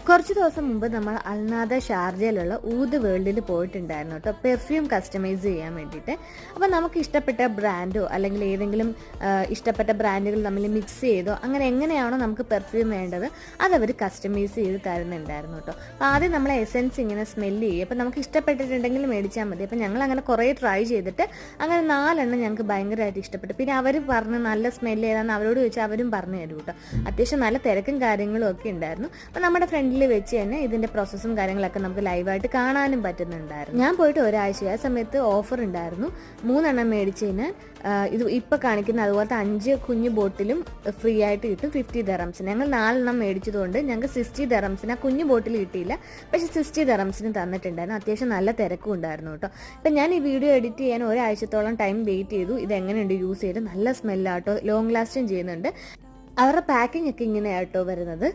കുറച്ച് ദിവസം മുമ്പ് നമ്മൾ അൽനാദ ഷാർജയിലുള്ള ഊദ് വേൾഡിൽ പോയിട്ടുണ്ടായിരുന്നു കേട്ടോ, പെർഫ്യൂം കസ്റ്റമൈസ് ചെയ്യാൻ വേണ്ടിയിട്ട്. അപ്പോൾ നമുക്ക് ഇഷ്ടപ്പെട്ട ബ്രാൻഡോ അല്ലെങ്കിൽ ഏതെങ്കിലും ഇഷ്ടപ്പെട്ട ബ്രാൻഡുകൾ തമ്മിൽ മിക്സ് ചെയ്തോ അങ്ങനെ എങ്ങനെയാണോ നമുക്ക് പെർഫ്യൂം വേണ്ടത് അതവർ കസ്റ്റമൈസ് ചെയ്ത് തരുന്നുണ്ടായിരുന്നു കേട്ടോ. അപ്പോൾ ആദ്യം നമ്മളെ എസെൻസ് ഇങ്ങനെ സ്മെല്ല് ചെയ്യും. അപ്പോൾ നമുക്ക് ഇഷ്ടപ്പെട്ടിട്ടുണ്ടെങ്കിൽ മേടിച്ചാൽ മതി. അപ്പോൾ ഞങ്ങൾ അങ്ങനെ കുറേ ട്രൈ ചെയ്തിട്ട് അങ്ങനെ 4 എണ്ണം ഞങ്ങൾക്ക് ഭയങ്കരമായിട്ട് ഇഷ്ടപ്പെട്ടു. പിന്നെ അവർ പറഞ്ഞ് നല്ല സ്മെല്ല് ഏതാണെന്ന് അവരോട് ചോദിച്ചാൽ അവരും പറഞ്ഞു തരും കേട്ടോ. അത്യാവശ്യം നല്ല തിരക്കും കാര്യങ്ങളും ഒക്കെ ഉണ്ടായിരുന്നു. അപ്പോൾ നമ്മുടെ ഫ്രണ്ടിൽ വെച്ച് തന്നെ ഇതിന്റെ പ്രോസസ്സും കാര്യങ്ങളൊക്കെ നമുക്ക് ലൈവായിട്ട് കാണാനും പറ്റുന്നുണ്ടായിരുന്നു. ഞാൻ പോയിട്ട് ഒരാഴ്ച ആ സമയത്ത് ഓഫർ ഉണ്ടായിരുന്നു. 3 എണ്ണം മേടിച്ചതിന് ഇത് ഇപ്പൊ കാണിക്കുന്ന അതുപോലത്തെ 5 കുഞ്ഞു ബോട്ടിലും ഫ്രീ ആയിട്ട് കിട്ടും 50 ദിർഹംസിന്. ഞങ്ങൾ 4 എണ്ണം മേടിച്ചതുകൊണ്ട് ഞങ്ങൾക്ക് 60 ദിർഹംസിന് ആ കുഞ്ഞു ബോട്ടിൽ കിട്ടിയില്ല, പക്ഷെ 60 ദിർഹംസിന് തന്നിട്ടുണ്ടായിരുന്നു. അത്യാവശ്യം നല്ല തിരക്കും ഉണ്ടായിരുന്നു കേട്ടോ. ഇപ്പം ഞാൻ ഈ വീഡിയോ എഡിറ്റ് ചെയ്യാൻ ഒരാഴ്ചത്തോളം ടൈം വെയിറ്റ് ചെയ്തു. ഇത് എങ്ങനെയുണ്ട് യൂസ് ചെയ്ത്, നല്ല സ്മെല്ലാട്ടോ, ലോങ് ലാസ്റ്റിങ് ചെയ്യുന്നുണ്ട്. അവരുടെ പാക്കിംഗ് ഒക്കെ ഇങ്ങനെയാട്ടോ വരുന്നത്.